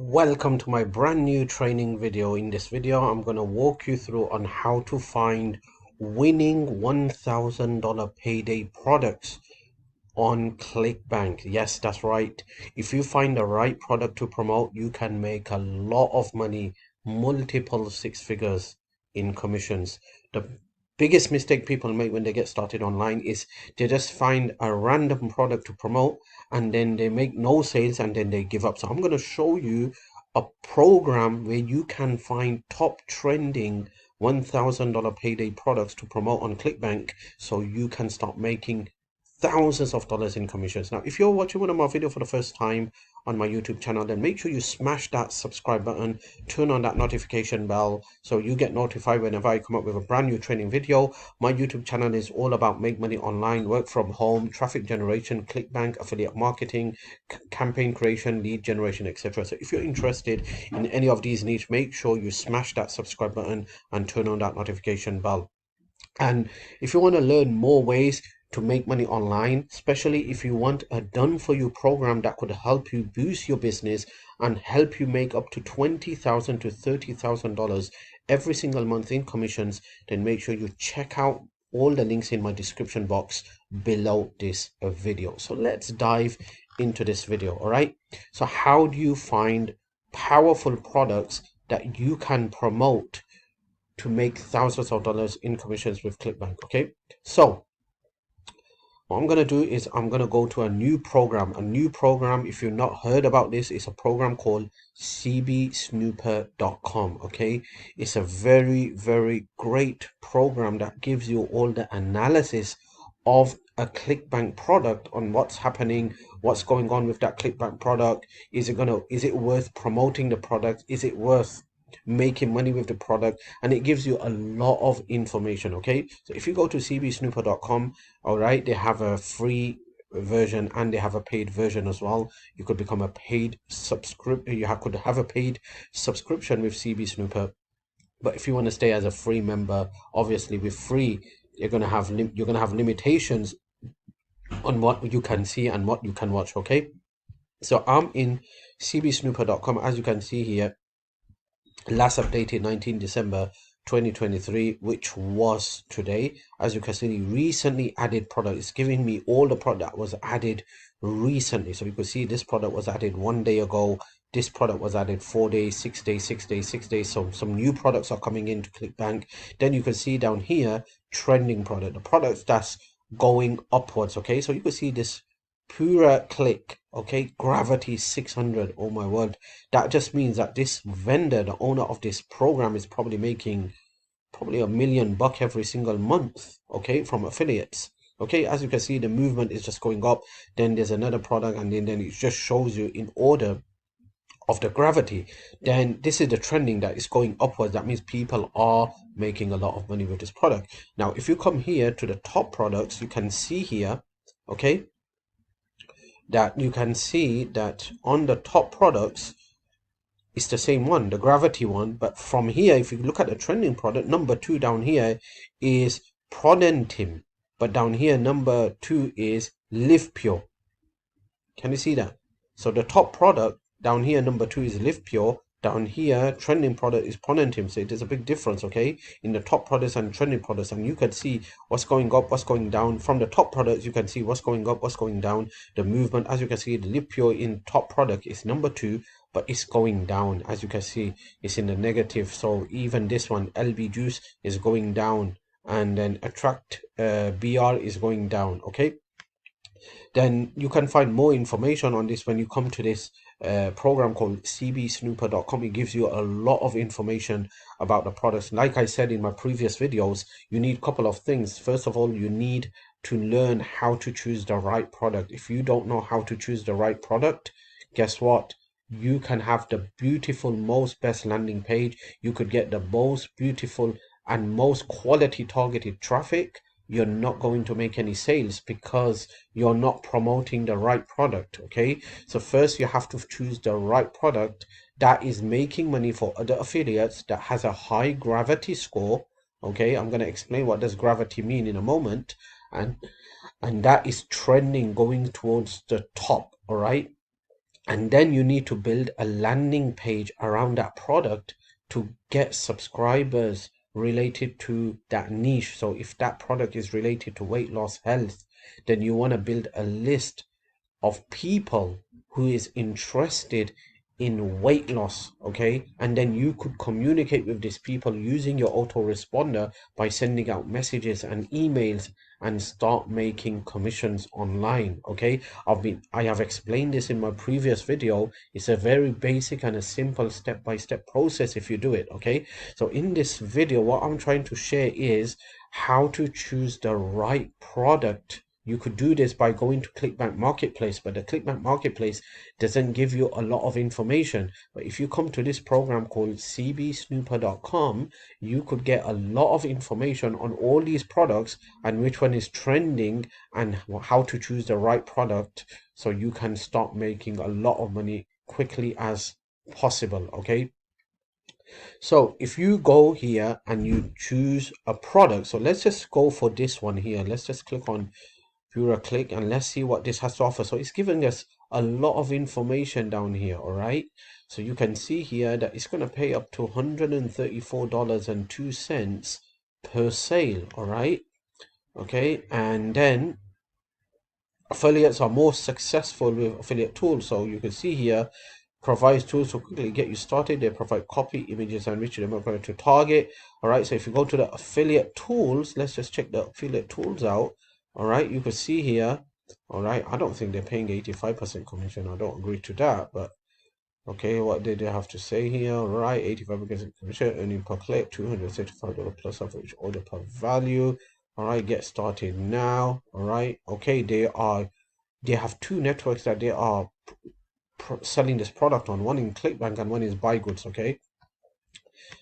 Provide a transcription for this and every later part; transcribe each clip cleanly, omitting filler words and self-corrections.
Welcome to my brand new training video. In this video, I'm going to walk you through on how to find winning $1,000 payday products on Clickbank. Yes, that's right. If you find the right product to promote, you can make a lot of money, multiple six figures in commissions. The biggest mistake people make when they get started online is they just find a random product to promote and then they make no sales and then they give up. So I'm going to show you a program where you can find top trending $1,000 payday products to promote on Clickbank so you can start making thousands of dollars in commissions. Now, if you're watching one of my videos for the first time on my YouTube channel, then make sure you smash that subscribe button, turn on that notification bell so you get notified whenever I come up with a brand new training video. My YouTube channel is all about make money online, work from home, traffic generation, Clickbank, affiliate marketing, campaign creation, lead generation, etc. So if you're interested in any of these needs, make sure you smash that subscribe button and turn on that notification bell. And if you want to learn more ways to make money online, especially if you want a done for you program that could help you boost your business and help you make up to $20,000 to $30,000 every single month in commissions, then make sure you check out all the links in my description box below this video. So let's dive into this video. All right. So how do you find powerful products that you can promote to make thousands of dollars in commissions with Clickbank? Okay, so what I'm going to do is I'm going to go to a new program. If you've not heard about this, it's a program called cbsnooper.com. Okay, it's a very great program that gives you all the analysis of a Clickbank product on what's happening, what's going on with that Clickbank product. Is it worth promoting the product? Is it worth making money with the product? And it gives you a lot of information. Okay, so if you go to cbsnooper.com, all right, they have a free version and they have a paid version as well. You could become a paid could have a paid subscription with CB Snooper, but if you want to stay as a free member, obviously with free you're going to have limitations on what you can see and what you can watch. Okay, so I'm in cbsnooper.com. As you can see here, last updated 19 December 2023, which was today. As you can see, recently added product. It's giving me all the product that was added recently. So you can see this product was added 1 day ago. This product was added 4 days, 6 days, 6 days, 6 days. So some new products are coming into Clickbank. Then you can see down here, trending product, the products that's going upwards. Okay, so you can see this Pura Click, okay, Gravity 600. Oh my word, that just means that this vendor, the owner of this program, is probably making $1 million every single month, okay, from affiliates. Okay, as you can see, the movement is just going up. Then there's another product, and then it just shows you in order of the gravity. Then this is the trending that is going upwards. That means people are making a lot of money with this product. Now if you come here to the top products, you can see here, okay, that you can see that on the top products it's the same one, the gravity one. But from here, if you look at the trending product, number 2 down here is Prodentim, but down here number 2 is Live Pure. Can you see that? So the top product down here, number 2, is Live Pure. Down here, trending product is Prodentim. So there's a big difference, okay, in the top products and trending products. And you can see what's going up, what's going down. From the top products, you can see what's going up, what's going down, the movement. As you can see, the Live Pure in top product is number 2, but it's going down. As you can see, it's in the negative. So even this one, LB Juice, is going down, and then Attract BR is going down. Okay, then you can find more information on this when you come to this program called cbsnooper.com. It gives you a lot of information about the products. Like I said in my previous videos, you need a couple of things. First of all, you need to learn how to choose the right product. If you don't know how to choose the right product, guess what? You can have the beautiful, most best landing page. You could get the most beautiful and most quality targeted traffic. You're not going to make any sales because you're not promoting the right product. Okay, so first you have to choose the right product that is making money for other affiliates, that has a high gravity score. Okay, I'm going to explain what does gravity mean in a moment, and that is trending, going towards the top. All right, and then you need to build a landing page around that product to get subscribers related to that niche. So if that product is related to weight loss health, then you want to build a list of people who is interested in weight loss, okay? And then you could communicate with these people using your autoresponder by sending out messages and emails and start making commissions online, okay? I have explained this in my previous video. It's a very basic and a simple step-by-step process if you do it, okay? So in this video, what I'm trying to share is how to choose the right product. You could do this by going to Clickbank Marketplace, but the Clickbank Marketplace doesn't give you a lot of information. But if you come to this program called cbsnooper.com, you could get a lot of information on all these products and which one is trending and how to choose the right product so you can start making a lot of money quickly as possible, okay? So if you go here and you choose a product, so let's just go for this one here. Let's just click on Click and let's see what this has to offer. So it's giving us a lot of information down here, all right? So you can see here that it's going to pay up to $134.02 per sale, all right? Okay, and then affiliates are more successful with affiliate tools. So you can see here, provides tools to quickly get you started. They provide copy, images, and rich demographic to target. All right, so if you go to the affiliate tools, let's just check the affiliate tools out. All right, you can see here. All right, I don't think they're paying 85% commission. I don't agree to that, but okay, what did they have to say here? All right, 85% commission, earning per click, $275 plus average order per value. All right, get started now. All right, okay, they have two networks that they are selling this product on. One in Clickbank and one is Buy Goods, okay?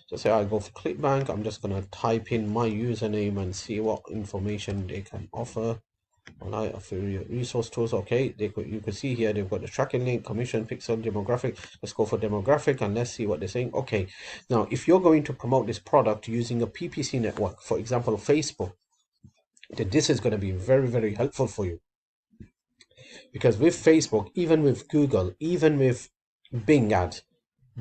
So say I go for Clickbank, I'm just gonna type in my username and see what information they can offer. Alright, affiliate resource tools, okay? You can see here they've got the tracking link, commission, pixel, demographic. Let's go for demographic and let's see what they're saying. Okay, now if you're going to promote this product using a PPC network, for example, Facebook, then this is going to be very, very helpful for you. Because with Facebook, even with Google, even with Bing ads,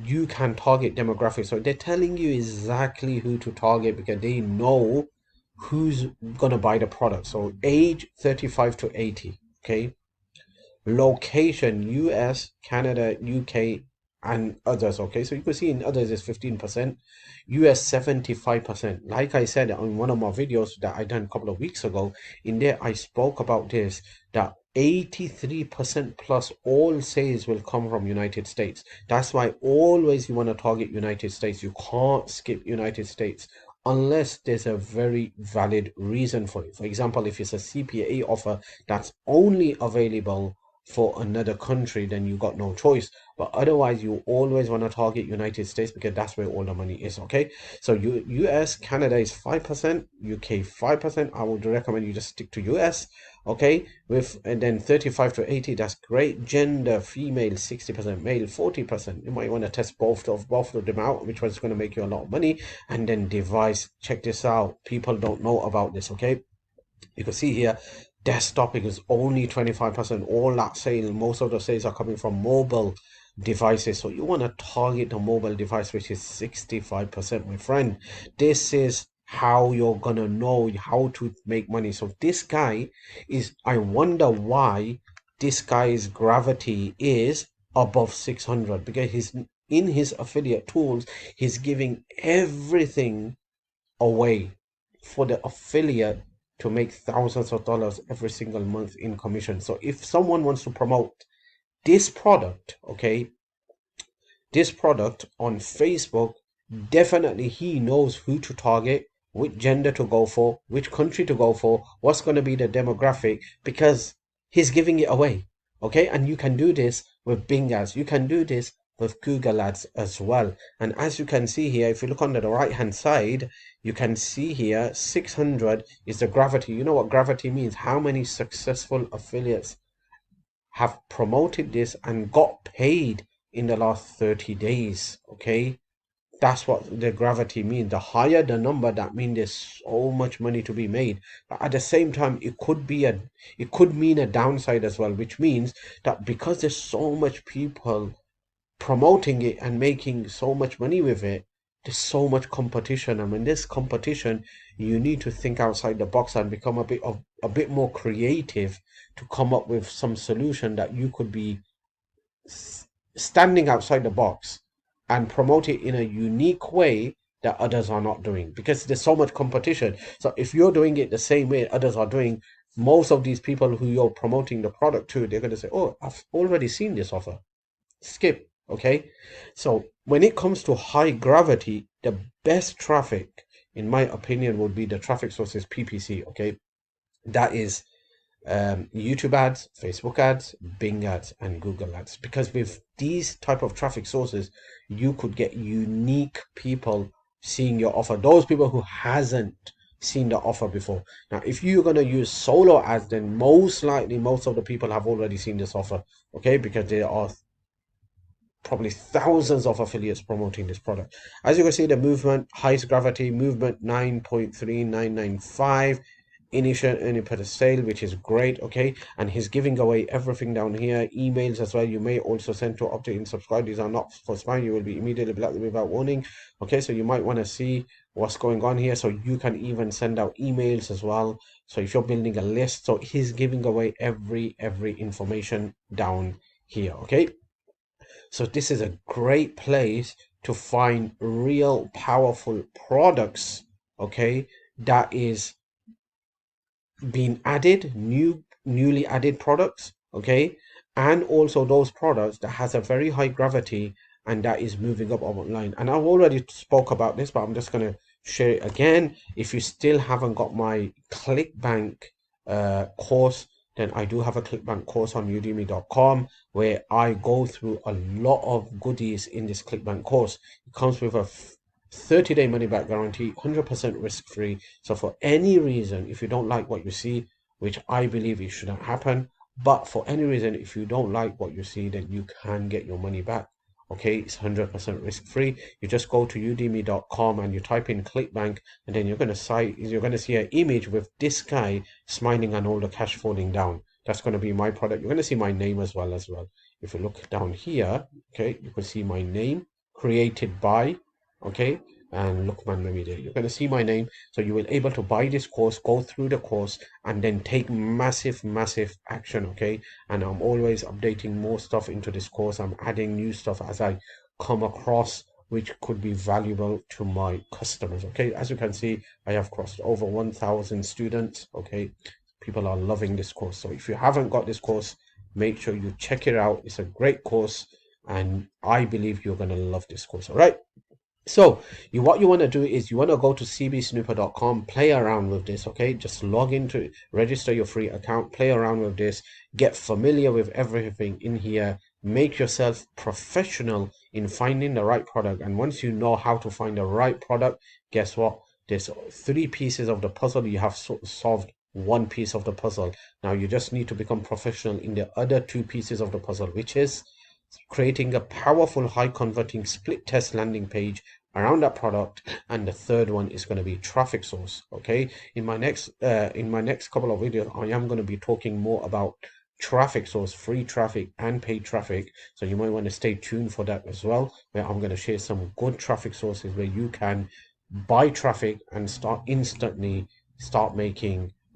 you can target demographics. So they're telling you exactly who to target because they know who's gonna buy the product. So age 35 to 80, okay? Location US, Canada, UK, and others, okay? So you can see in others is 15%, US 75%. Like I said on one of my videos that I done a couple of weeks ago, in there I spoke about this, that 83% plus all sales will come from United States. That's why always you want to target United States. You can't skip United States unless there's a very valid reason for it. For example, if it's a CPA offer that's only available for another country, then you got no choice. But otherwise, you always want to target United States because that's where all the money is, okay? So US, Canada is 5%, UK 5%. I would recommend you just stick to US, okay? And then 35 to 80, that's great. Gender, female, 60%, male, 40%. You might want to test both of them out, which one's going to make you a lot of money. And then device, check this out. People don't know about this, okay? You can see here, desktop is only 25%. All that sale, most of the sales are coming from mobile devices. So you want to target the mobile device, which is 65%, my friend. This is how you're gonna know how to make money. So this guy is, I wonder why this guy's gravity is above 600, because he's in his affiliate tools, he's giving everything away for the affiliate to make thousands of dollars every single month in commission. So if someone wants to promote this product, okay, this product on Facebook, definitely he knows who to target, which gender to go for, which country to go for, what's going to be the demographic, because he's giving it away. Okay, and you can do this with Bing ads, you can do this with Google ads as well. And as you can see here, if you look on the right hand side, you can see here 600 is the gravity. You know what gravity means? How many successful affiliates have promoted this and got paid in the last 30 days, okay? That's what the gravity means. The higher the number, that means there's so much money to be made. But at the same time, it could mean a downside as well, which means that because there's so much people promoting it and making so much money with it, there's so much competition. And when there's competition, you need to think outside the box and become a bit more creative to come up with some solution that you could be standing outside the box and promote it in a unique way that others are not doing, because there's so much competition. So if you're doing it the same way others are doing, most of these people who you're promoting the product to, they're going to say, oh, I've already seen this offer, skip. Okay, so when it comes to high gravity, the best traffic, in my opinion, would be the traffic sources PPC. Okay, that is YouTube ads, Facebook ads, Bing ads, and Google ads. Because with these type of traffic sources, you could get unique people seeing your offer. Those people who hasn't seen the offer before. Now, if you're gonna use solo ads, then most likely most of the people have already seen this offer. Okay, because there are probably thousands of affiliates promoting this product. As you can see, the movement, highest gravity, movement 9.3995, initial earning per sale, which is great. Okay, and he's giving away everything down here, emails as well. You may also send to update and subscribe. These are not for spam. You will be immediately blocked without warning. Okay, so you might want to see what's going on here, so you can even send out emails as well. So if you're building a list, so he's giving away every information down here. Okay, so this is a great place to find real powerful products, okay, that is being added, newly added products, okay, and also those products that has a very high gravity and that is moving up online. And I've already spoke about this, but I'm just going to share it again. If you still haven't got my Clickbank course, then I do have a Clickbank course on udemy.com where I go through a lot of goodies in this Clickbank course. It comes with a 30-day money back guarantee, 100% risk free. So for any reason, if you don't like what you see, which I believe it shouldn't happen, but for any reason, if you don't like what you see, then you can get your money back. Okay, it's 100% risk free. You just go to udemy.com and you type in Clickbank, and then you're gonna see an image with this guy smiling and all the cash falling down. That's going to be my product. You're going to see my name as well. If you look down here, okay, you can see my name, created by, okay, and Lukman Remedy. You're going to see my name, so you will able to buy this course, go through the course, and then take massive action. Okay, and I'm always updating more stuff into this course. I'm adding new stuff as I come across, which could be valuable to my customers. Okay, as you can see, I have crossed over 1,000 students. Okay, people are loving this course. So if you haven't got this course, make sure you check it out. It's a great course, and I believe you're going to love this course. All right, so what you want to do is you want to go to cbsnooper.com, play around with this. Okay, just log into it, register your free account, play around with this, get familiar with everything in here, make yourself professional in finding the right product. And once you know how to find the right product, guess what, there's 3 pieces of the puzzle. You have solved 1 piece of the puzzle. Now you just need to become professional in the other 2 pieces of the puzzle, which is creating a powerful high converting split test landing page around that product. And the third one is going to be traffic source. Okay, in my next couple of videos, I am going to be talking more about traffic source, free traffic and paid traffic. So you might want to stay tuned for that as well, where I'm going to share some good traffic sources where you can buy traffic and start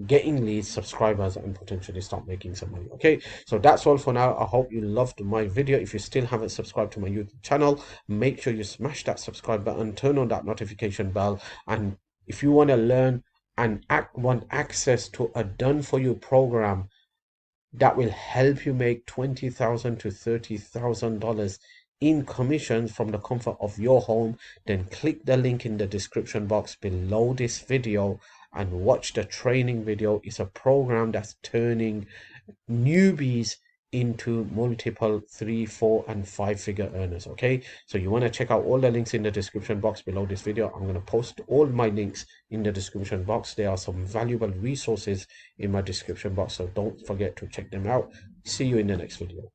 getting leads, subscribers, and potentially start making some money. Okay, so that's all for now. I hope you loved my video. If you still haven't subscribed to my YouTube channel, make sure you smash that subscribe button, turn on that notification bell, and if you want to learn and want access to a done for you program that will help you make $20,000 to $30,000 in commissions from the comfort of your home, then click the link in the description box below this video and watch the training video. It's a program that's turning newbies into multiple 3, 4, and 5-figure earners. Okay, so you want to check out all the links in the description box below this video. I'm going to post all my links in the description box. There are some valuable resources in my description box, so don't forget to check them out. See you in the next video.